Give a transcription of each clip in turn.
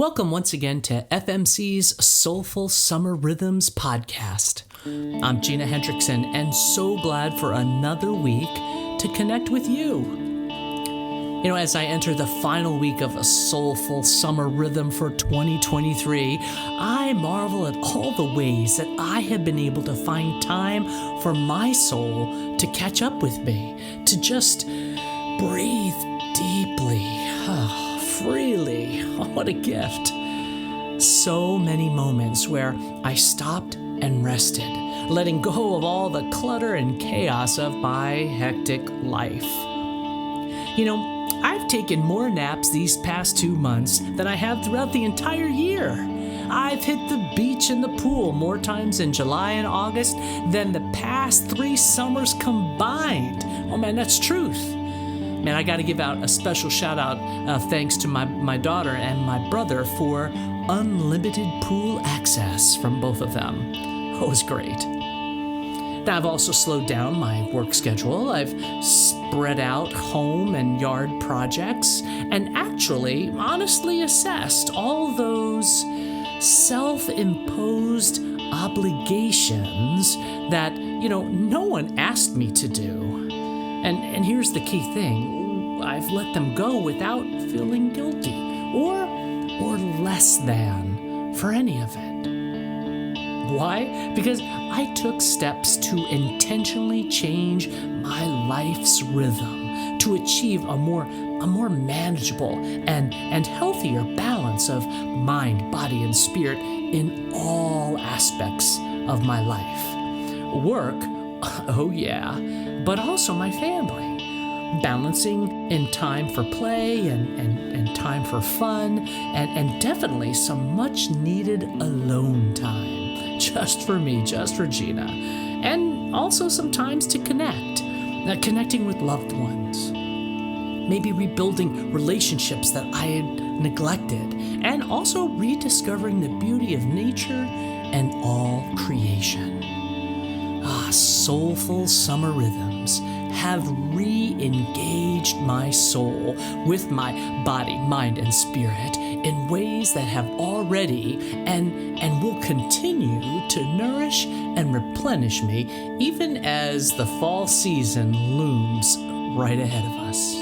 Welcome once again to FMC's Soulful Summer Rhythms podcast. I'm Gina Hendrickson and so glad for another week to connect with you. As I enter the final week of a Soulful Summer Rhythm for 2023, I marvel at all the ways that I have been able to find time for my soul to catch up with me, to just breathe deeply, freely. What a gift. So many moments where I stopped and rested, letting go of all the clutter and chaos of my hectic life. I've taken more naps these past 2 months than I have throughout the entire year. I've hit the beach and the pool more times in July and August than the past 3 summers combined. Oh man, that's truth. Man, I got to give out a special shout out thanks to my daughter and my brother for unlimited pool access from both of them. Oh, it was great. Now, I've also slowed down my work schedule. I've spread out home and yard projects and actually honestly assessed all those self-imposed obligations that, no one asked me to do. And here's the key thing. I've let them go without feeling guilty or less than for any of it. Why? Because I took steps to intentionally change my life's rhythm to achieve a more manageable and healthier balance of mind, body, and spirit in all aspects of my life. Work, oh yeah, but also my family. Balancing in time for play and time for fun and definitely some much needed alone time. Just for me, just for Gina. And also sometimes to connecting with loved ones. Maybe rebuilding relationships that I had neglected. And also rediscovering the beauty of nature and all creation. Soulful summer rhythms have re-engaged my soul with my body, mind, and spirit in ways that have already and will continue to nourish and replenish me even as the fall season looms right ahead of us.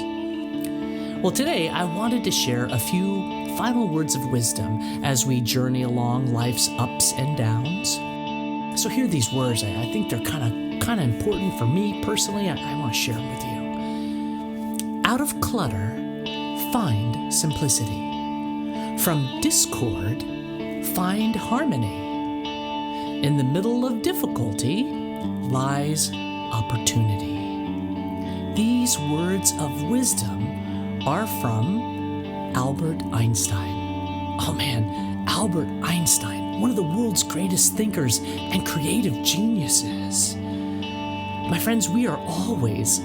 Well, today I wanted to share a few final words of wisdom as we journey along life's ups and downs. So hear these words. I think they're kind of important for me personally. I want to share them with you. Out of clutter, find simplicity. From discord, find harmony. In the middle of difficulty lies opportunity. These words of wisdom are from Albert Einstein. Oh man, Albert Einstein. One of the world's greatest thinkers and creative geniuses. My friends, we are always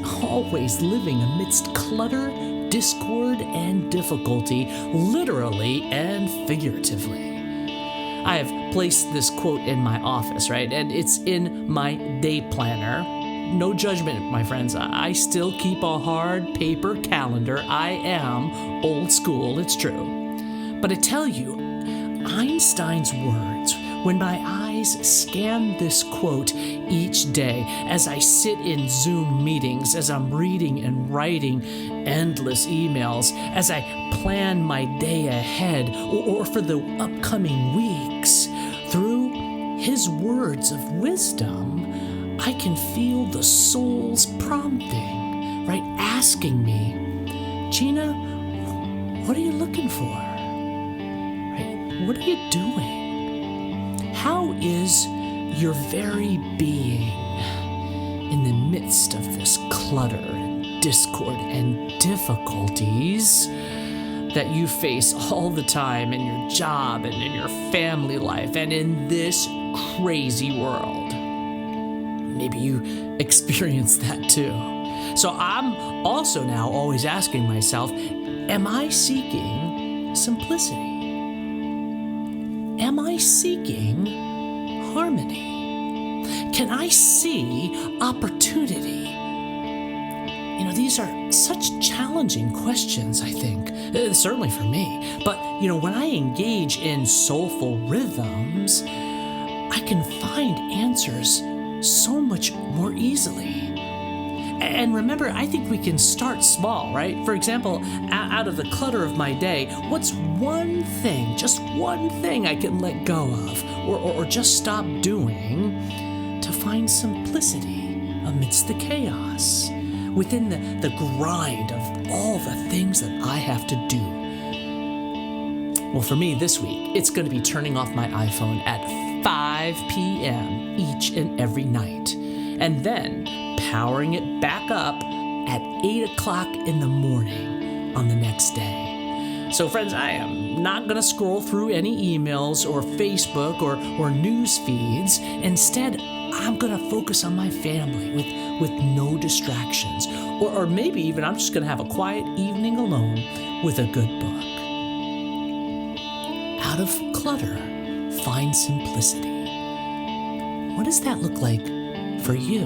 living amidst clutter, discord, and difficulty, literally and figuratively. I have placed this quote in my office, right? And it's in my day planner. No judgment, my friends. I still keep a hard paper calendar. I am old school, it's true. But I tell you, Einstein's words, when my eyes scan this quote each day as I sit in Zoom meetings, as I'm reading and writing endless emails, as I plan my day ahead or for the upcoming weeks, through his words of wisdom, I can feel the soul's prompting, right? Asking me, Gina, what are you looking for? What are you doing? How is your very being in the midst of this clutter and discord and difficulties that you face all the time in your job and in your family life and in this crazy world? Maybe you experience that too. So I'm also now always asking myself, am I seeking simplicity? Am I seeking harmony? Can I see opportunity? these are such challenging questions, I think, certainly for me. But, when I engage in soulful rhythms, I can find answers so much more easily. And remember, I think we can start small, right? For example, out of the clutter of my day, what's one thing, just one thing I can let go of or just stop doing to find simplicity amidst the chaos, within the grind of all the things that I have to do? Well, for me this week, it's going to be turning off my iPhone at 5 p.m. each and every night, and then powering it back up at 8 o'clock in the morning on the next day. So friends, I am not going to scroll through any emails or Facebook or news feeds. Instead, I'm going to focus on my family with no distractions. Or maybe even I'm just going to have a quiet evening alone with a good book. Out of clutter, find simplicity. What does that look like for you?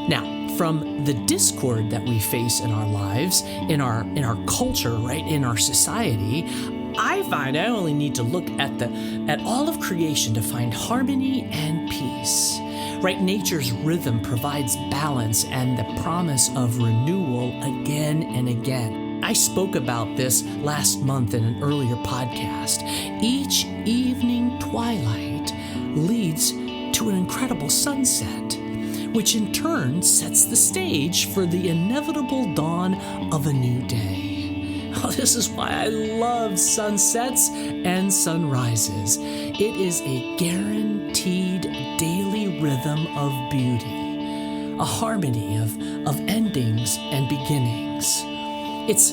Now, from the discord that we face in our lives, in our culture, right, in our society, I find I only need to look at all of creation to find harmony and peace. Right, nature's rhythm provides balance and the promise of renewal again and again. I spoke about this last month in an earlier podcast. Each evening twilight leads to an incredible sunset, which in turn sets the stage for the inevitable dawn of a new day. Oh, this is why I love sunsets and sunrises. It is a guaranteed daily rhythm of beauty, a harmony of endings and beginnings. It's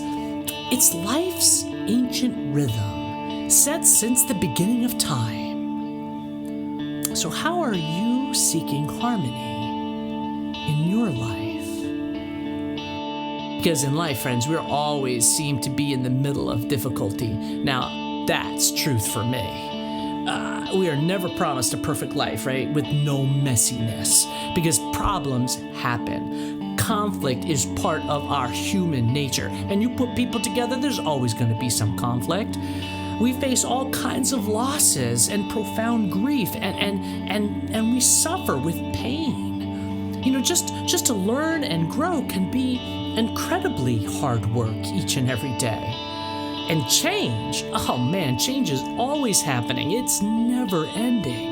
life's ancient rhythm, set since the beginning of time. So how are you seeking harmony in your life? Because in life, friends, we always seem to be in the middle of difficulty. Now, that's truth for me. We are never promised a perfect life, right? With no messiness, because problems happen. Conflict is part of our human nature. And you put people together, there's always going to be some conflict. We face all kinds of losses and profound grief, and we suffer with pain. Just to learn and grow can be incredibly hard work each and every day. And change, change is always happening. It's never ending.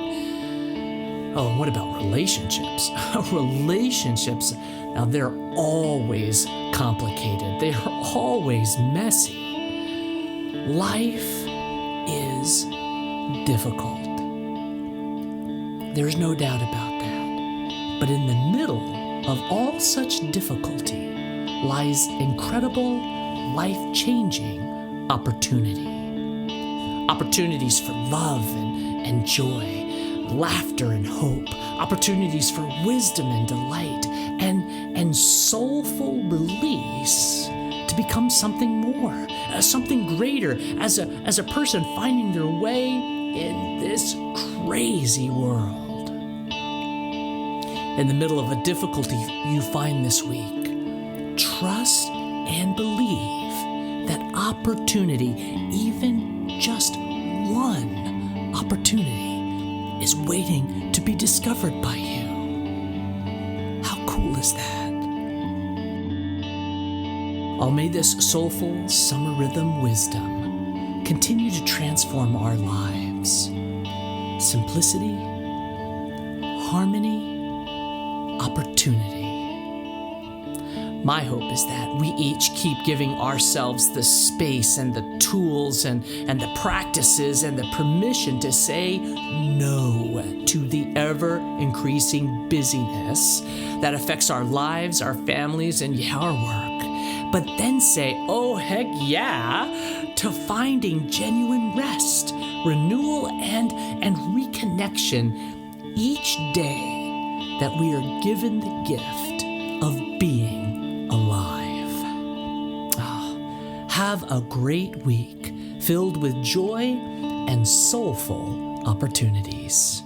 Oh, and what about relationships? Relationships, now they're always complicated. They are always messy. Life is difficult. There's no doubt about that. But in the middle of all such difficulty lies incredible, life-changing opportunity. Opportunities for love and joy, laughter and hope, opportunities for wisdom and delight, and soulful release to become something more, something greater, as a person finding their way in this crazy world. In the middle of a difficulty you find this week, trust and believe that opportunity, even just one opportunity, is waiting to be discovered by you. How cool is that? Oh, may this soulful summer rhythm wisdom continue to transform our lives. Simplicity, harmony, opportunity. My hope is that we each keep giving ourselves the space and the tools and the practices and the permission to say no to the ever-increasing busyness that affects our lives, our families, and our work. But then say, oh, heck yeah, to finding genuine rest, renewal, and reconnection each day that we are given the gift of being alive. Have a great week filled with joy and soulful opportunities.